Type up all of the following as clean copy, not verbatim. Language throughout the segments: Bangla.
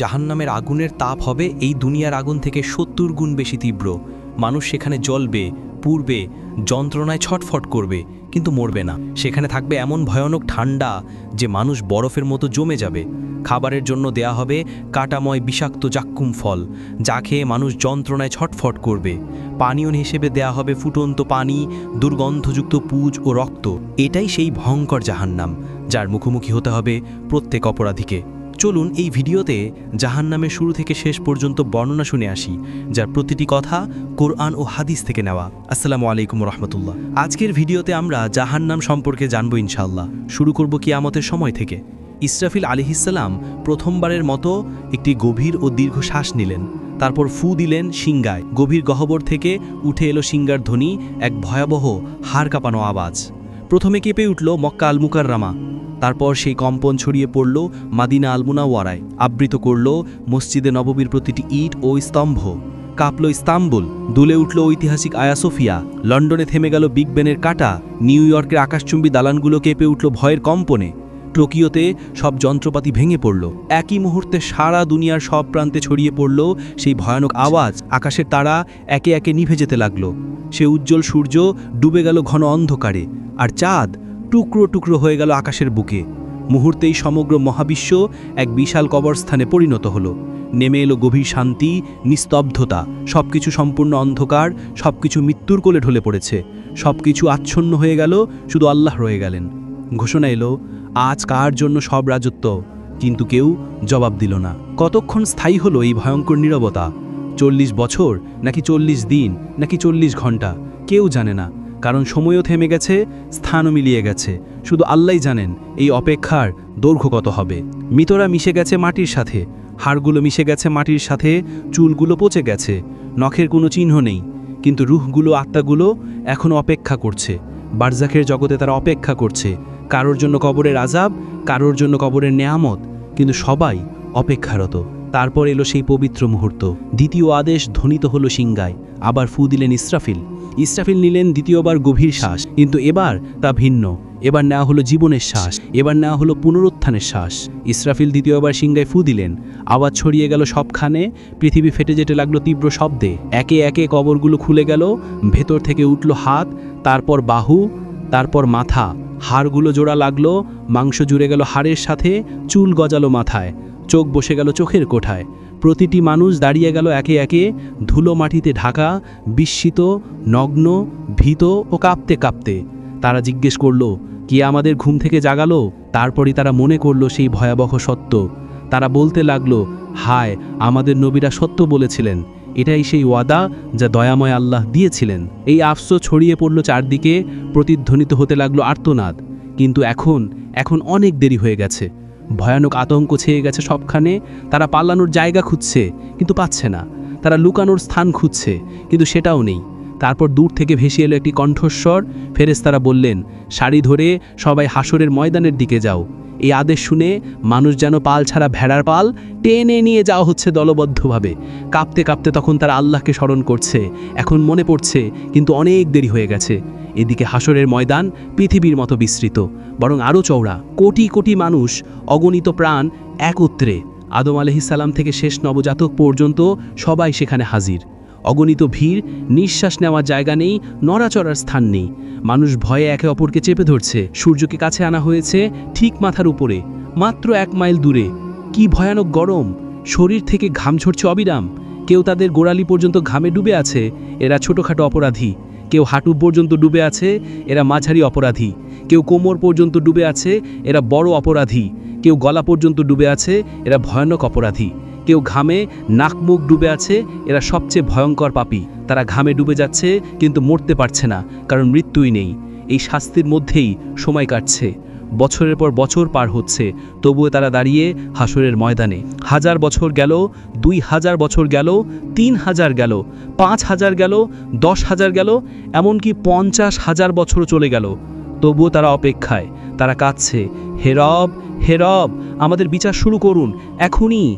জাহান্নামের আগুনের তাপ হবে এই দুনিয়ার আগুন থেকে ৭০ গুণ বেশি তীব্র। মানুষ সেখানে জ্বলবে, পুড়বে, যন্ত্রণায় ছটফট করবে, কিন্তু মরবে না। সেখানে থাকবে এমন ভয়ানক ঠান্ডা যে মানুষ বরফের মতো জমে যাবে। খাবারের জন্য দেয়া হবে কাঁটাময় বিষাক্ত জাক্কুম ফল, যা খেয়ে মানুষ যন্ত্রণায় ছটফট করবে। পানীয় হিসেবে দেয়া হবে ফুটন্ত পানি, দুর্গন্ধযুক্ত পুজ ও রক্ত। এটাই সেই ভয়ঙ্কর জাহান্নাম, যার মুখোমুখি হতে হবে প্রত্যেক অপরাধীকে। চলুন এই ভিডিওতে জাহান্নামের শুরু থেকে শেষ পর্যন্ত বর্ণনা শুনে আসি, যার প্রতিটি কথা কোরআন ও হাদিস থেকে নেওয়া। আসসালামু আলাইকুম রহমতুল্লাহ। আজকের ভিডিওতে আমরা জাহান্নাম সম্পর্কে জানব ইনশাআল্লাহ। শুরু করব কিয়ামতের সময় থেকে। ইসরাফিল আলাইহিসসালাম প্রথমবারের মতো একটি গভীর ও দীর্ঘ শ্বাস নিলেন। তারপর ফু দিলেন সিংগায়। গভীর গহ্বর থেকে উঠে এলো সিংগার ধ্বনি, এক ভয়াবহ হাড় কাঁপানো আওয়াজ। প্রথমে কেঁপে উঠল মক্কা আল মুকাররামা, তারপর সেই কম্পন ছড়িয়ে পড়ল মাদিনা আল মুনাওয়ারায়, আবৃত করল মসজিদে নববীর প্রতিটি ইট ও স্তম্ভ। কাঁপল ইস্তাম্বুল, দুলে উঠল ঐতিহাসিক আয়া সোফিয়া। লন্ডনে থেমে গেল বিগ বেনের কাঁটা, নিউ ইয়র্কের আকাশচুম্বী দালানগুলো কেঁপে উঠল ভয়ের কম্পনে। টোকিওতে সব যন্ত্রপাতি ভেঙে পড়ল। একই মুহূর্তে সারা দুনিয়ার সব প্রান্তে ছড়িয়ে পড়ল সেই ভয়ানক আওয়াজ। আকাশের তারা একে একে নিভে যেতে লাগল। সে উজ্জ্বল সূর্য ডুবে গেল ঘন অন্ধকারে, আর চাঁদ টুকরো টুকরো হয়ে গেল আকাশের বুকে। মুহূর্তেই সমগ্র মহাবিশ্ব এক বিশাল কবরস্থানে পরিণত হলো। নেমে এলো গভীর শান্তি, নিস্তব্ধতা। সবকিছু সম্পূর্ণ অন্ধকার, সবকিছু মৃত্যুর কোলে ঢলে পড়েছে। সবকিছু আচ্ছন্ন হয়ে গেল, শুধু আল্লাহ রয়ে গেলেন। ঘোষণা এলো, আজ কার জন্য সব রাজত্ব? কিন্তু কেউ জবাব দিল না। কতক্ষণ স্থায়ী হলো এই ভয়ঙ্কর নীরবতা? ৪০ বছর, নাকি ৪০ দিন, নাকি ৪০ ঘন্টা? কেউ জানে না, কারণ সময়ও থেমে গেছে, স্থানও মিলিয়ে গেছে। শুধু আল্লাহই জানেন এই অপেক্ষার দৈর্ঘ্য কত হবে। মৃতরা মিশে গেছে মাটির সাথে, হাড়গুলো মিশে গেছে মাটির সাথে, চুলগুলো পচে গেছে, নখের কোনো চিহ্ন নেই, কিন্তু রুহগুলো, আত্মাগুলো এখনও অপেক্ষা করছে। বারজাখের জগতে তারা অপেক্ষা করছে, কারোর জন্য কবরের আযাব, কারোর জন্য কবরের নেয়ামত, কিন্তু সবাই অপেক্ষারত। তারপর এলো সেই পবিত্র মুহূর্ত। দ্বিতীয় আদেশ ধ্বনিত হলো সিংগায়। আবার ফু দিলেন ইসরাফিল। ইসরাফিল নিলেন দ্বিতীয়বার গভীর শ্বাস, কিন্তু এবার তা ভিন্ন। এবার নেওয়া হলো জীবনের শ্বাস, এবার নেওয়া হলো পুনরুত্থানের শ্বাস। ইসরাফিল দ্বিতীয়বার সিংগায় ফু দিলেন। আওয়াজ ছড়িয়ে গেল সবখানে, পৃথিবী ফেটে যেতে লাগলো তীব্র শব্দে। একে একে কবরগুলো খুলে গেল, ভেতর থেকে উঠল হাত, তারপর বাহু, তারপর মাথা। হাড়গুলো জোড়া লাগলো, মাংস জুড়ে গেল হাড়ের সাথে, চুল গজালো মাথায়, চোখ বসে গেল চোখের কোঠায়। প্রতিটি মানুষ দাঁড়িয়ে গেল একে একে, ধুলো মাটিতে ঢাকা, বিস্মিত, নগ্ন, ভীত ও কাঁপতে কাঁপতে। তারা জিজ্ঞেস করল, কে আমাদের ঘুম থেকে জাগালো? তারপরই তারা মনে করল সেই ভয়াবহ সত্য। তারা বলতে লাগলো, হায়, আমাদের নবীরা সত্য বলেছিলেন। এটাই সেই ওয়াদা যা দয়াময় আল্লাহ দিয়েছিলেন। এই আফসোস ছড়িয়ে পড়ল চারদিকে, প্রতিধ্বনিত হতে লাগলো আর্তনাদ। কিন্তু এখন অনেক দেরি হয়ে গেছে। ভয়ানক আতঙ্ক ছেয়ে গেছে সবখানে। তারা পালানোর জায়গা খুঁজছে, কিন্তু পাচ্ছে না। তারা লুকানোর স্থান খুঁজছে, কিন্তু সেটাও নেই। তারপর দূর থেকে ভেসে এলো একটি কণ্ঠস্বর। ফেরেশতারা বললেন, সারি ধরে সবাই হাসরের ময়দানের দিকে যাও। এই আদেশ শুনে মানুষ যেন পাল ছাড়া ভেড়ার পাল টেনে নিয়ে যাওয়া হচ্ছে দলবদ্ধভাবে। কাঁপতে কাঁপতে তখন তারা আল্লাহকে স্মরণ করছে। এখন মনে পড়ছে, কিন্তু অনেক দেরি হয়ে গেছে। এদিকে হাসরের ময়দান পৃথিবীর মতো বিস্তৃত, বরং আরও চওড়া। কোটি কোটি মানুষ, অগণিত প্রাণ একত্রে। আদম আলাইহিসসালাম থেকে শেষ নবজাতক পর্যন্ত সবাই সেখানে হাজির। অগণিত ভিড়, নিঃশ্বাস নেওয়ার জায়গা নেই, নড়াচড়ার স্থান নেই। মানুষ ভয়ে একে অপরকে চেপে ধরছে। সূর্যকে কাছে আনা হয়েছে ঠিক মাথার উপরে, মাত্র 1 মাইল দূরে। কি ভয়ানক গরম, শরীর থেকে ঘাম ঝরছে অবিরাম। কেউ তাদের গোড়ালি পর্যন্ত ঘামে ডুবে আছে, এরা ছোটোখাটো অপরাধী। কেউ হাঁটু পর্যন্ত ডুবে আছে, এরা মাঝারি অপরাধী। কেউ কোমর পর্যন্ত ডুবে আছে, এরা বড় অপরাধী। কেউ গলা পর্যন্ত ডুবে আছে, এরা ভয়ানক অপরাধী। কেউ ঘামে নাক মুখ ডুবে আছে, এরা সবচেয়ে ভয়ঙ্কর পাপী। তারা ঘামে ডুবে যাচ্ছে, কিন্তু মরতে পারছে না, কারণ মৃত্যুই নেই। এই শাস্তির মধ্যেই সময় কাটছে। বছরের পর বছর পার হচ্ছে, তবুও তারা দাঁড়িয়ে হাসরের ময়দানে। 1000 বছর গেল, 2000 বছর গেল, 3000 গেল, 5000 গেল, 10,000 গেল, এমনকি 50,000 বছরও চলে গেল। তবুও তারা অপেক্ষায়। তারা কাঁদছে, হে রব, হে রব, আমাদের বিচার শুরু করুন এখনই।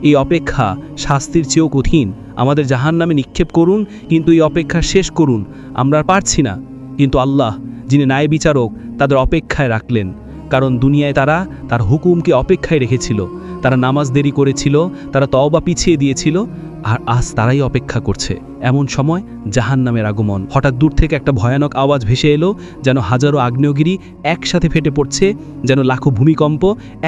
এই অপেক্ষা শাস্তির চেয়েও কঠিন। আমাদের জাহান্নামে নিক্ষেপ করুন, কিন্তু এই অপেক্ষা শেষ করুন। আমরা পারছি না। কিন্তু আল্লাহ, যিনি ন্যায় বিচারক, তাদের অপেক্ষায় রাখলেন। কারণ দুনিয়ায় তারা তার হুকুমকে অপেক্ষায় রেখেছিল। তারা নামাজ দেরি করেছিল, তারা তওবা পিছিয়ে দিয়েছিল, আর আজ তারাই অপেক্ষা করছে এমন সময় জাহান্নামের আগমন। হঠাৎ দূর থেকে একটা ভয়ানক আওয়াজ ভেসে এলো, যেন হাজারো আগ্নেয়গিরি একসাথে ফেটে পড়ছে, যেন লাখো ভূমিকম্প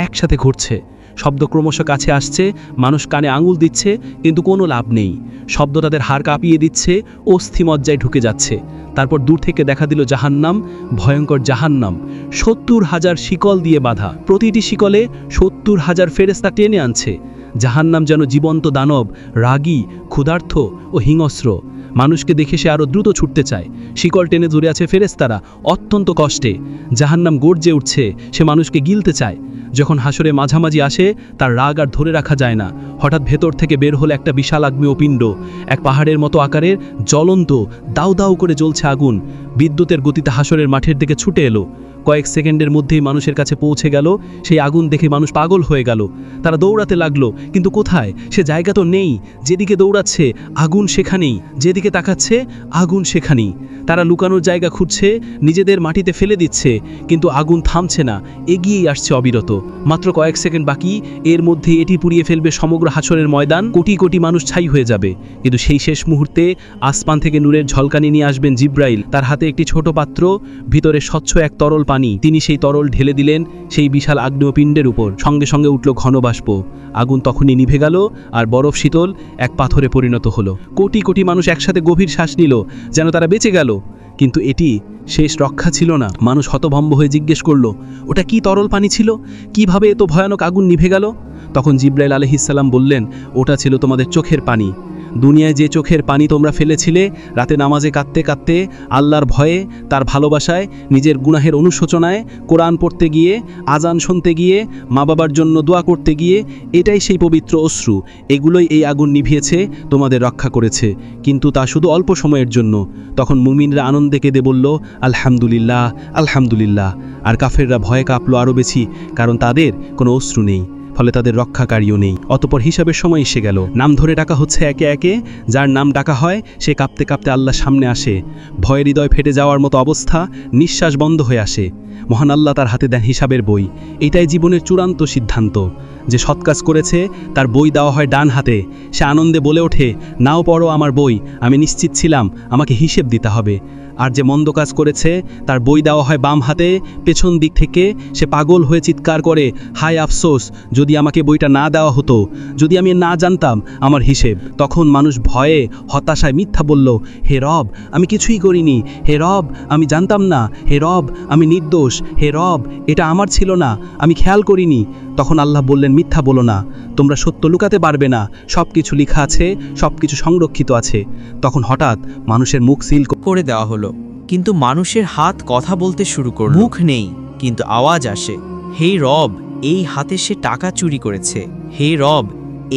একসাথে ঘটছে। শব্দ ক্রমশ কাছে আসছে, মানুষ কানে আঙুল দিচ্ছে, কিন্তু কোনো লাভ নেই। শব্দ তাদের হাড় কাঁপিয়ে দিচ্ছে, অস্থিমজ্জায় ঢুকে যাচ্ছে। তারপর দূর থেকে দেখা দিল জাহান্নাম, ভয়ঙ্কর জাহান্নাম, ৭০,০০০ শিকল দিয়ে বাঁধা। প্রতিটি শিকলে ৭০,০০০ ফেরেশতা টেনে আনছে। জাহান্নাম যেন জীবন্ত দানব, রাগী, ক্ষুধার্ত ও হিংস্র। মানুষকে দেখে সে আরও দ্রুত ছুটতে চায়। শিকল টেনে ধরে আছে ফেরেশতারা অত্যন্ত কষ্টে। জাহান্নাম গর্জে উঠছে, সে মানুষকে গিলতে চায়। যখন হাসরে মাঝামাঝি আসে, তার রাগ আর ধরে রাখা যায় না। হঠাৎ ভেতর থেকে বের হলো একটা বিশাল আগ্নেয় পিণ্ড, এক পাহাড়ের মতো আকারের, জ্বলন্ত, দাউ দাউ করে জ্বলছে আগুন। বিদ্যুতের গতিতে হাসরের মাঠের দিকে ছুটে এলো। কয়েক সেকেন্ডের মধ্যেই মানুষের কাছে পৌঁছে গেল। সেই আগুন দেখে মানুষ পাগল হয়ে গেল। তারা দৌড়াতে লাগলো, কিন্তু কোথায়? সে জায়গা তো নেই। যেদিকে দৌড়াচ্ছে আগুন সেখানেই, যেদিকে তাকাচ্ছে আগুন সেখানেই। তারা লুকানোর জায়গা খুঁজছে, নিজেদের মাটিতে ফেলে দিচ্ছে, কিন্তু আগুন থামছে না, এগিয়েই আসছে অবিরত। মাত্র কয়েক সেকেন্ড বাকি, এর মধ্যে এটি পুড়িয়ে ফেলবে সমগ্র হাসরের ময়দান। কোটি কোটি মানুষ ছাই হয়ে যাবে। কিন্তু সেই শেষ মুহূর্তে আসমান থেকে নূরের ঝলকানি নিয়ে আসবেন জিব্রাইল। তার হাতে একটি ছোট পাত্র, ভিতরে স্বচ্ছ এক তরল পানি। তিনি সেই তরল ঢেলে দিলেন সেই বিশাল আগ্নেয়পিণ্ডের উপর। সঙ্গে সঙ্গে উঠল ঘন বাষ্প। আগুন তখনই নিভে গেল, আর বরফ শীতল এক পাথরে পরিণত হলো। কোটি কোটি মানুষ একসাথে গভীর শ্বাস নিল, যেন তারা বেঁচে গেল। কিন্তু এটি শেষ রক্ষা ছিল না। মানুষ হতভম্ব হয়ে জিজ্ঞেস করল, ওটা কি তরল পানি ছিল? কিভাবে এত ভয়ানক আগুন নিভে গেল? তখন জিব্রাইল আলাইহিস সালাম বললেন, ওটা ছিল তোমাদের চোখের পানি। দুনিয়ায় যে চোখের পানি তোমরা ফেলেছিলে, রাতে নামাজে কাঁদতে কাঁদতে, আল্লাহর ভয়ে, তার ভালোবাসায়, নিজের গুনাহের অনুশোচনায়, কোরআন পড়তে গিয়ে, আজান শুনতে গিয়ে, মা বাবার জন্য দোয়া করতে গিয়ে, এটাই সেই পবিত্র অশ্রু। এগুলোই এই আগুন নিভিয়েছে, তোমাদের রক্ষা করেছে, কিন্তু তা শুধু অল্প সময়ের জন্য। তখন মুমিনরা আনন্দে কেঁদে বলল, আলহামদুলিল্লাহ, আলহামদুলিল্লাহ। আর কাফেররা ভয়ে কাঁপলো আরও বেশি, কারণ তাদের কোনো অশ্রু নেই, ফলে তাদের রক্ষাকারীও নেই। অতঃপর হিসাবের সময় এসে গেল। নাম ধরে ডাকা হচ্ছে একে একে। যার নাম ডাকা হয় সে কাঁপতে কাঁপতে আল্লাহর সামনে আসে। ভয়ে হৃদয় ফেটে যাওয়ার মতো অবস্থা, নিঃশ্বাস বন্ধ হয়ে আসে। মহান আল্লাহ তার হাতে দেন হিসাবের বই। এটাই জীবনের চূড়ান্ত সিদ্ধান্ত। যে সৎ কাজ করেছে তার বই দেওয়া হয় ডান হাতে। সে আনন্দে বলে ওঠে, নাও পড়ো আমার বই, আমি নিশ্চিত ছিলাম আমাকে হিসেব দিতে হবে। আর যে মন্দ কাজ করেছে তার বই দেওয়া হয় বাম হাতে, পেছন দিক থেকে। সে পাগল হয়ে চিৎকার করে, হায় আফসোস, যদি আমাকে বইটা না দেওয়া হতো, যদি আমি না জানতাম আমার হিসেব। তখন মানুষ ভয়ে, হতাশায় মিথ্যা বলল, হে রব, আমি কিছুই করিনি, হে রব, আমি জানতাম না, হে রব, আমি নির্দোষ, হে রব, এটা আমার ছিল না, আমি খেয়াল করিনি। তখন আল্লাহ বললেন, মিথ্যা বলো না, তোমরা সত্য লুকাতে পারবে না, সব কিছু লেখা আছে, সব কিছু সংরক্ষিত আছে। তখন হঠাৎ মানুষের মুখ সিল করে দেওয়া হলো, কিন্তু মানুষের হাত কথা বলতে শুরু করল। মুখ নেই, কিন্তু আওয়াজ আসে, হে রব, এই হাতে সে টাকা চুরি করেছে, হে রব,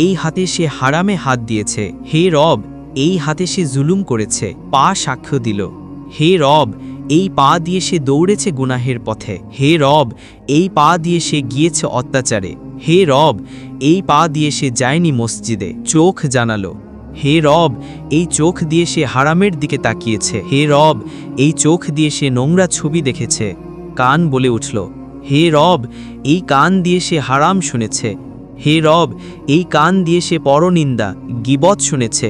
এই হাতে সে হারামে হাত দিয়েছে, হে রব, এই হাতে সে জুলুম করেছে। পা সাক্ষ্য দিল, হে রব, এই পা দিয়ে সে দৌড়েছে গুনাহের পথে, হে রব, এই পা দিয়ে সে গিয়েছে অত্যাচারে, হে রব, এই পা দিয়ে সে যায়নি মসজিদে। চোখ জানালো, হে রব, এই চোখ দিয়ে সে হারামের দিকে তাকিয়েছে, হে রব, এই চোখ দিয়ে সে নোংরা ছবি দেখেছে। কান বলে উঠল, হে রব, এই কান দিয়ে সে হারাম শুনেছে, হে রব, এই কান দিয়ে সে পরনিন্দা, গীবত শুনেছে।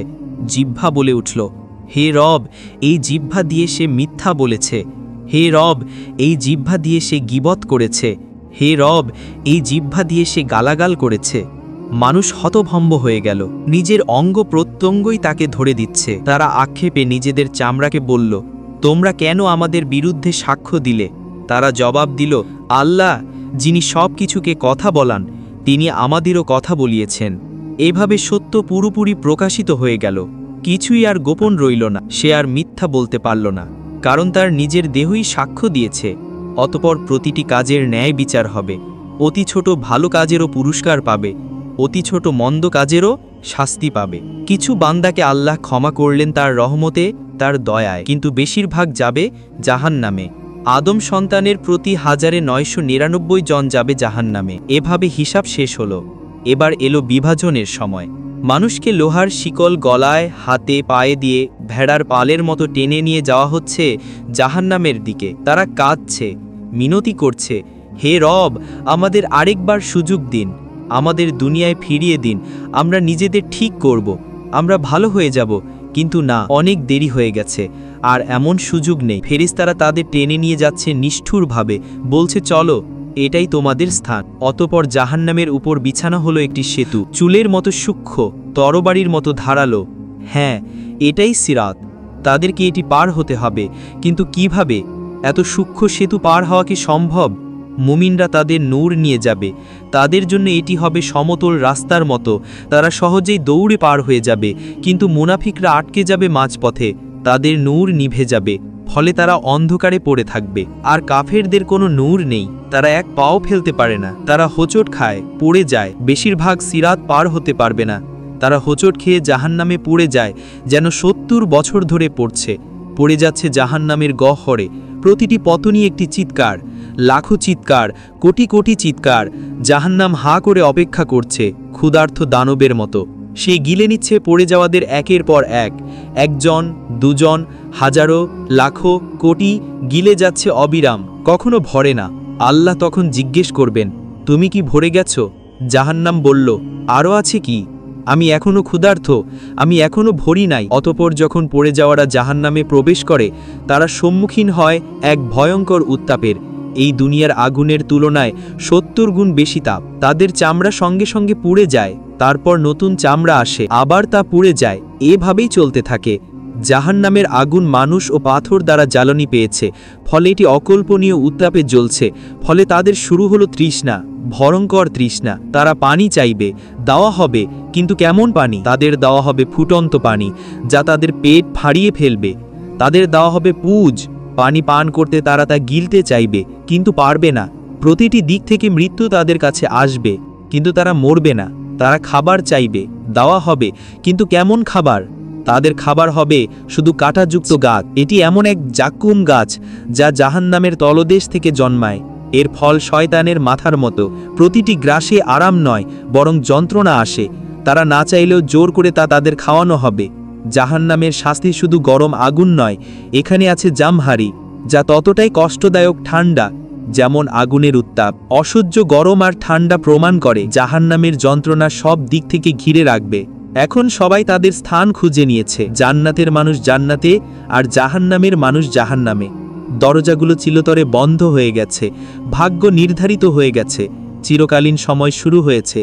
জিহ্বা বলে উঠল, হে রব, এই জিহ্বা দিয়ে সে মিথ্যা বলেছে, হে রব, এই জিহ্বা দিয়ে সে গীবত করেছে, হে রব, এই জিহ্বা দিয়ে সে গালাগাল করেছে। মানুষ হতভম্ব হয়ে গেল, নিজের অঙ্গ প্রত্যঙ্গই তাকে ধরে দিচ্ছে। তারা আক্ষেপে নিজেদের চামড়াকে বলল, তোমরা কেন আমাদের বিরুদ্ধে সাক্ষ্য দিলে? তারা জবাব দিল, আল্লাহ, যিনি সব কিছুকে কথা বলান, তিনি আমাদেরও কথা বলিয়েছেন। এভাবে সত্য পুরোপুরি প্রকাশিত হয়ে গেল, কিছুই আর গোপন রইল না। সে আর মিথ্যা বলতে পারল না, কারণ তার নিজের দেহই সাক্ষ্য দিয়েছে। অতপর প্রতিটি কাজের ন্যায় বিচার হবে। অতি ছোট ভালো কাজেরও পুরস্কার পাবে, অতি ছোট মন্দ কাজেরও শাস্তি পাবে। কিছু বান্দাকে আল্লাহ ক্ষমা করলেন তার রহমতে, তার দয়ায়, কিন্তু বেশিরভাগ যাবে জাহান্নামে। আদম সন্তানের প্রতি 1999 জন যাবে জাহান্নামে। এভাবে হিসাব শেষ হলো। এবার এলো বিভাজনের সময়। মানুষকে লোহার শিকল গলায়, হাতে, পায়ে দিয়ে ভেড়ার পালের মতো টেনে নিয়ে যাওয়া হচ্ছে জাহান্নামের দিকে। তারা কাঁদছে, মিনতি করছে, হে রব, আমাদের আরেকবার সুযোগ দিন, আমাদের দুনিয়ায় ফিরিয়ে দিন, আমরা নিজেদের ঠিক করব, আমরা ভালো হয়ে যাব। কিন্তু না, অনেক দেরি হয়ে গেছে, আর এমন সুযোগ নেই। ফেরেশতারা তাদের টেনে নিয়ে যাচ্ছে নিষ্ঠুরভাবে, বলছে চলো, এটাই তোমাদের স্থান। অতঃপর জাহান্নামের উপর বিছানা হলো একটি সেতু, চুলের মতো সূক্ষ্ম, তরবারির মতো ধারালো। হ্যাঁ, এটাই সিরাত। তাদেরকে এটি পার হতে হবে, কিন্তু কিভাবে? এত সূক্ষ্ম সেতু পার হওয়া কি সম্ভব? মুমিনরা তাদের নূর নিয়ে যাবে, তাদের জন্য এটি হবে সমতল রাস্তার মতো, তারা সহজেই দৌড়ে পার হয়ে যাবে। কিন্তু মুনাফিকরা আটকে যাবে মাঝপথে, তাদের নূর নিভে যাবে, ফলে তারা অন্ধকারে পড়ে থাকবে। আর কাফেরদের কোনো নূর নেই, তারা এক পাও ফেলতে পারে না, তারা হোঁচট খায়, পড়ে যায়, বেশিরভাগ সিরাত পার হতে পারবে না। তারা হোঁচট খেয়ে জাহান্নামে পড়ে যায়, যেন ৭০ বছর ধরে পড়ে যাচ্ছে জাহান্নামের গহ্বরে। প্রতিটি পতনই একটি চিৎকার, লাখো চিৎকার, কোটি কোটি চিৎকার। জাহান্নাম হাঁ করে অপেক্ষা করছে, ক্ষুধার্ত দানবের মতো। সে গিলে নিচ্ছে পড়ে যাওয়াদের একের পর এক, একজন, দুজন, হাজারো, লাখো, কোটি, গিলে যাচ্ছে অবিরাম, কখনো ভরে না। আল্লাহ তখন জিজ্ঞেস করবেন, তুমি কি ভরে গেছ? জাহান্নাম বলল, আরও আছে কি? আমি এখনো ক্ষুধার্ত, আমি এখনো ভরি নাই। অতঃপর যখন পড়ে যাওয়ারা জাহান্নামে প্রবেশ করে, তারা সম্মুখীন হয় এক ভয়ঙ্কর উত্তাপের। এই দুনিয়ার আগুনের তুলনায় ৭০ গুণ বেশি তাপ। তাদের চামড়া সঙ্গে সঙ্গে পুড়ে যায়, তারপর নতুন চামড়া আসে, আবার তা পুড়ে যায়, এভাবেই চলতে থাকে। জাহান্নামের আগুন মানুষ ও পাথর দ্বারা জ্বালানি পেয়েছে, ফলে এটি অকল্পনীয় উত্তাপে জ্বলছে। ফলে তাদের শুরু হলো তৃষ্ণা, ভয়ঙ্কর তৃষ্ণা। তারা পানি চাইবে, দেওয়া হবে, কিন্তু কেমন পানি? তাদের দেওয়া হবে ফুটন্ত পানি, যা তাদের পেট ফাড়িয়ে ফেলবে। তাদের দেওয়া হবে পুজ, পানি পান করতে তারা তা গিলতে চাইবে, কিন্তু পারবে না। প্রতিটি দিক থেকে মৃত্যু তাদের কাছে আসবে, কিন্তু তারা মরবে না। তারা খাবার চাইবে, দেওয়া হবে, কিন্তু কেমন খাবার? তাদের খাবার হবে শুধু কাঁটাযুক্ত গাছ। এটি এমন এক জাক্কুম গাছ, যা জাহান্নামের তলদেশ থেকে জন্মায়। এর ফল শয়তানের মাথার মতো। প্রতিটি গ্রাসে আরাম নয়, বরং যন্ত্রণা আসে। তারা না চাইলেও জোর করে তা তাদের খাওয়ানো হবে। জাহান্নামের শাস্তি শুধু গরম আগুন নয়, এখানে আছে জামহারি, যা ততটাই কষ্টদায়ক ঠান্ডা যেমন আগুনের উত্তাপ। অসহ্য গরম আর ঠান্ডা প্রমাণ করে জাহান্নামের যন্ত্রণা সব দিক থেকে ঘিরে রাখবে। এখন সবাই তাদের স্থান খুঁজে নিয়েছে, জান্নাতের মানুষ জান্নাতে, আর জাহান্নামের মানুষ জাহান্নামে। দরজাগুলো চিরতরে বন্ধ হয়ে গেছে, ভাগ্য নির্ধারিত হয়ে গেছে, চিরকালীন সময় শুরু হয়েছে,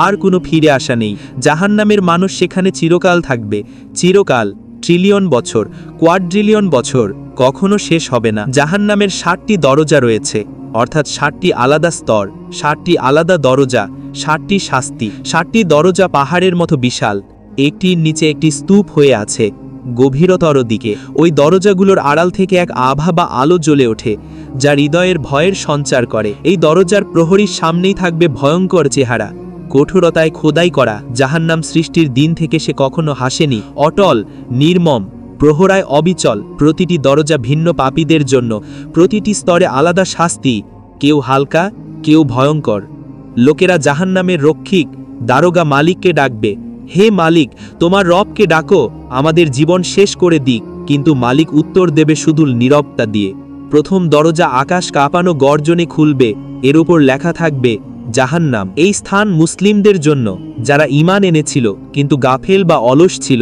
আর কোনো ফিরে আসা নেই। জাহান্নামের মানুষ সেখানে চিরকাল থাকবে, চিরকাল, ট্রিলিয়ন বছর, কোয়াড্রিলিয়ন বছর, কখনো শেষ হবে না। জাহান্নামের ৬০টি দরজা রয়েছে, অর্থাৎ ৬০টি আলাদা স্তর, ৬০টি আলাদা দরজা, ৬০টি শাস্তি। ৬০টি দরজা পাহাড়ের মতো বিশাল, একটির নিচে একটি স্তূপ হয়ে আছে গভীরতর দিকে। ওই দরজাগুলোর আড়াল থেকে এক আভা বা আলো জ্বলে ওঠে, যা হৃদয়ের ভয়ের সঞ্চার করে। এই দরজার প্রহরীর সামনেই থাকবে ভয়ঙ্কর চেহারা, কঠোরতায় খোদাই করা। জাহান্নাম সৃষ্টির দিন থেকে সে কখনো হাসেনি, অটল, নির্মম, প্রহরায় অবিচল। প্রতিটি দরজা ভিন্ন পাপীদের জন্য, প্রতিটি স্তরে আলাদা শাস্তি, কেউ হালকা, কেউ ভয়ঙ্কর। লোকেরা জাহান্নামের রক্ষিক দারোগা মালিককে ডাকবে, হে মালিক, তোমার রবকে ডাকো, আমাদের জীবন শেষ করে দিক। কিন্তু মালিক উত্তর দেবে শুধু নীরবতা দিয়ে। প্রথম দরজা আকাশ কাঁপানো গর্জনে খুলবে, এর উপর লেখা থাকবে জাহান্নাম। এই স্থান মুসলিমদের জন্য, যারা ঈমান এনেছিল কিন্তু গাফেল বা অলস ছিল,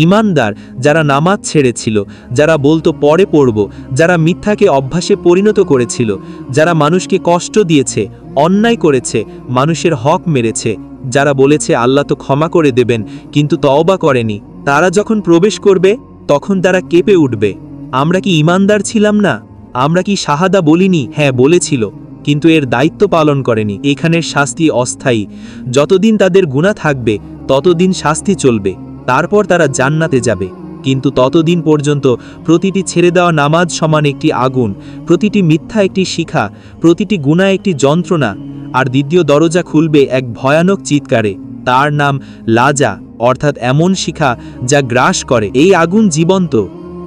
ঈমানদার যারা নামাজ ছেড়েছিল, যারা বলতো পরে পড়ব, যারা মিথ্যাকে অভ্যাসে পরিণত করেছিল, যারা মানুষকে কষ্ট দিয়েছে, অন্যায় করেছে, মানুষের হক মেরেছে, যারা বলেছে আল্লাহ তো ক্ষমা করে দেবেন কিন্তু তওবা করেনি। তারা যখন প্রবেশ করবে তখন তারা কেঁপে উঠবে, আমরা কি ঈমানদার ছিলাম না? আমরা কি শাহাদা বলিনি? হ্যাঁ বলেছিল, কিন্তু এর দায়িত্ব পালন করেনি। এখানের শাস্তি অস্থায়ী, যতদিন তাদের গুনাহ থাকবে ততদিন শাস্তি চলবে, তারপর তারা জান্নাতে যাবে। কিন্তু ততদিন পর্যন্ত প্রতিটি ছেড়ে দেওয়া নামাজ সমান একটি আগুন, প্রতিটি মিথ্যা একটি শিখা, প্রতিটি গুনাহ একটি যন্ত্রণা। আর দ্বিতীয় দরজা খুলবে এক ভয়ানক চিৎকারে, তার নাম লাজা, অর্থাৎ এমন শিখা যা গ্রাস করে। এই আগুন জীবন্ত,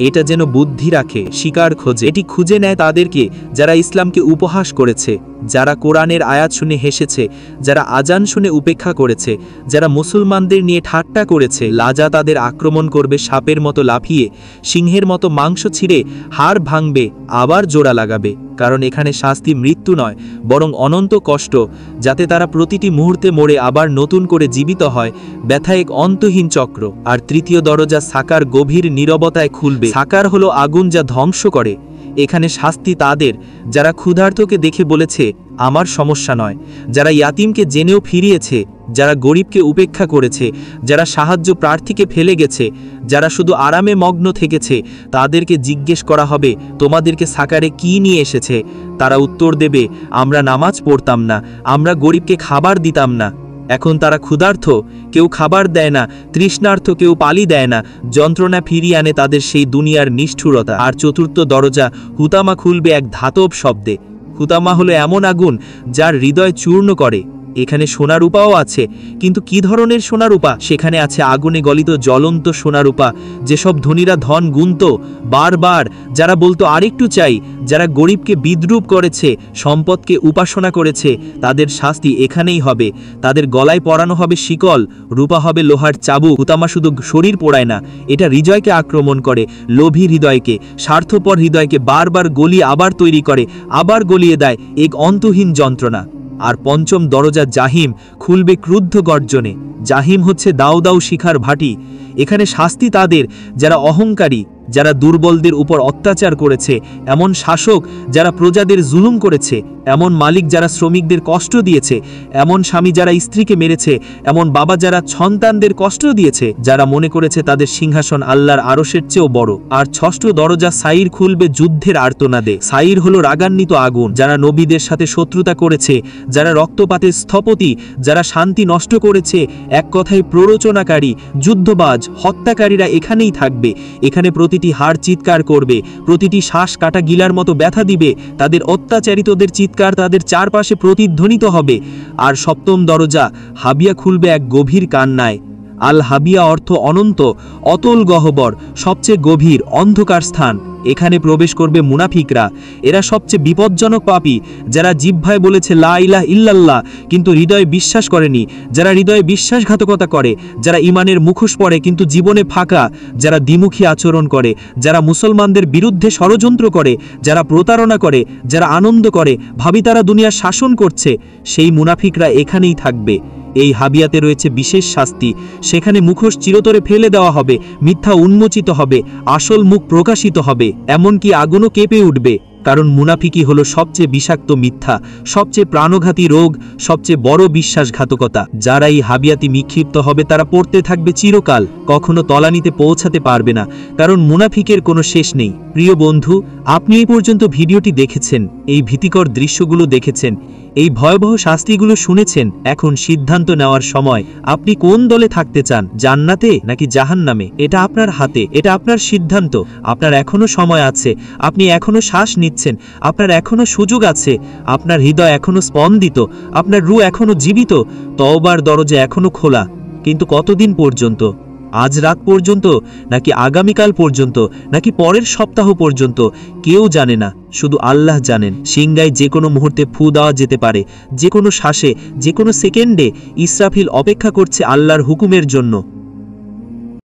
এটা যেন বুদ্ধি রাখে, শিকার খোঁজে। এটি খুঁজে নেয় তাদেরকে যারা ইসলামকে উপহাস করেছে, যারা কোরআনের আয়াত শুনে হেসেছে, যারা আজান শুনে উপেক্ষা করেছে, যারা মুসলমানদের নিয়ে ঠাট্টা করেছে, লাজা তাদের আক্রমণ করবে সাপের মতো লাফিয়ে, সিংহের মতো মাংস ছিঁড়ে হাড় ভাঙবে, আবার জোড়া লাগাবে। কারণ এখানে শাস্তি মৃত্যু নয়, বরং অনন্ত কষ্ট, যাতে তারা প্রতিটি মুহূর্তে মরে আবার নতুন করে জীবিত হয়। ব্যথা এক অন্তহীন চক্র। আর তৃতীয় দরজা সাকার গভীর নীরবতায় খুলবে। সাকার হলো আগুন যা ধ্বংস করে। এখানে শাস্তি তাদের যারা ক্ষুধার্তকে দেখে বলেছে আমার সমস্যা নয়, যারা ইয়াতিমকে জেনেও ফিরিয়েছে, যারা গরিবকে উপেক্ষা করেছে, যারা সাহায্য প্রার্থীকে ফেলে গেছে, যারা শুধু আরামে মগ্ন থেকেছে। তাদেরকে জিজ্ঞেস করা হবে তোমাদেরকে সাকারে কি নিয়ে এসেছে। তারা উত্তর দেবে আমরা নামাজ পড়তাম না, আমরা গরিবকে খাবার দিতাম না। এখন তারা ক্ষুধার্ত, কেউ খাবার দেয় না, তৃষ্ণার্ত কেউ পালি দেয় না। যন্ত্রণা ফিরিয়ে আনে তাদের সেই দুনিয়ার নিষ্ঠুরতা। আর চতুর্থ দরজা হুতামা খুলবে এক ধাতব শব্দে। হুতামা হলো এমন আগুন যার হৃদয় চূর্ণ করে। এখানে সোনারূপাও আছে, কিন্তু কি ধরনের সোনারূপা? সেখানে আছে আগুনে গলিত জ্বলন্ত সোনারূপা। যেসব ধনীরা ধন গুনত বারবার, যারা বলতো আরেকটু চাই, যারা গরিবকে বিদ্রূপ করেছে, সম্পদকে উপাসনা করেছে, তাদের শাস্তি এখানেই হবে। তাদের গলায় পরানো হবে শিকল, রূপা হবে লোহার চাবুক। হুতামা শুধু শরীর পোড়ায় না, এটা হৃদয়কে আক্রমণ করে। লোভী হৃদয়কে, স্বার্থপর হৃদয়কে বারবার গলিয়ে আবার তৈরি করে, আবার গলিয়ে দেয় এক অন্তহীন যন্ত্রণা। আর পঞ্চম দরজা জাহিম খুলবে ক্রুদ্ধ গর্জনে। জাহিম হচ্ছে দাউ দাউ শিখার ভাটি। এখানে শাস্তি তাদের যারা অহংকারী, যারা দুর্বলদের উপর অত্যাচার করেছে, এমন শাসক যারা প্রজাদের জুলুম করেছে, এমন মালিক যারা শ্রমিকদের কষ্ট দিয়েছে, এমন স্বামী যারা স্ত্রীকে মেরেছে, এমন বাবা যারা সন্তানদের কষ্ট দিয়েছে, যারা মনে করেছে তাদের সিংহাসন আল্লাহর আরশের চেয়েও বড়। আর ষষ্ঠ দরজা সাইর খুলবে যুদ্ধের আর্তনাদে। সাইর হলো রাগান্বিত আগুন, যারা নবীদের সাথে শত্রুতা করেছে, যারা রক্তপাতের স্থপতি, যারা শান্তি নষ্ট করেছে, এক কথায় প্ররোচনাকারী, যুদ্ধবাজ, হত্যাকারীরা এখানেই থাকবে। এখানে প্রতিটি হাড় চিৎকার করবে, প্রতিটি শ্বাস কাটা গিলার মতো ব্যথা দিবে। তাদের অত্যাচারিতদের চিৎকার তাদের চারপাশে প্রতিধ্বনিত হবে। আর সপ্তম দরজা হাবিয়া খুলবে এক গভীর কান্নায়। আল হাবিয়া অর্থ অনন্ত, অতল গহ্বর, সবচেয়ে গভীর অন্ধকার স্থান। এখানে প্রবেশ করবে মুনাফিকরা। এরা সবচেয়ে বিপজ্জনক পাপী, যারা জিহ্বায় বলেছে লা ইলাহা ইল্লাল্লাহ কিন্তু হৃদয়ে বিশ্বাস করেনি, যারা হৃদয়ে বিশ্বাসঘাতকতা করে, যারা ঈমানের মুখোশ পরে কিন্তু জীবনে ফাঁকা, যারা দ্বিমুখী আচরণ করে, যারা মুসলমানদের বিরুদ্ধে ষড়যন্ত্র করে, যারা প্রতারণা করে, যারা আনন্দ করে ভাবি তারা দুনিয়ার শাসন করছে। সেই মুনাফিকরা এখানেই থাকবে। এই হাবিয়াতে রয়েছে বিশেষ শাস্তি। সেখানে মুখোশ চিরতরে ফেলে দেওয়া হবে, মিথ্যা উন্মোচিত হবে, আসল মুখ প্রকাশিত হবে, এমনকি আগুনও কেঁপে উঠবে। কারণ মুনাফিকি হলো সবচেয়ে বিষাক্ত মিথ্যা, সবচেয়ে প্রাণঘাতী রোগ, সবচেয়ে বড় বিশ্বাসঘাতকতা। যারা এই হাবিয়াতে নিক্ষিপ্ত হবে তারা পড়তে থাকবে চিরকাল, কখনো তলানিতে পৌঁছাতে পারবে না। কারণ মুনাফিকের কোনো শেষ নেই। প্রিয় বন্ধু, আপনি এই পর্যন্ত ভিডিওটি দেখেছেন, এই ভীতিকর দৃশ্যগুলো দেখেছেন, এই ভয়াবহ শাস্তিগুলো শুনেছেন। এখন সিদ্ধান্ত নেওয়ার সময়। আপনি কোন দলে থাকতে চান, জান্নাতে নাকি জাহান্নামে? এটা আপনার হাতে, এটা আপনার সিদ্ধান্ত। আপনার এখনো সময় আছে, আপনি এখনো শ্বাস নিচ্ছেন, আপনার এখনো সুযোগ আছে, আপনার হৃদয় এখনো স্পন্দিত, আপনার রূহ এখনো জীবিত, তওবার দরজা এখনো খোলা। কিন্তু কতদিন পর্যন্ত? আজ রাত পর্যন্ত, নাকি আগামীকাল পর্যন্ত, নাকি পরের সপ্তাহ পর্যন্ত? কেউ জানে না, শুধু আল্লাহ জানেন। সিংহায় যে কোনো মুহূর্তে ফু দেওয়া যেতে পারে, যে কোনো শ্বাসে, যে কোনো সেকেন্ডে। ইসরাফিল অপেক্ষা করছে আল্লাহর হুকুমের জন্য।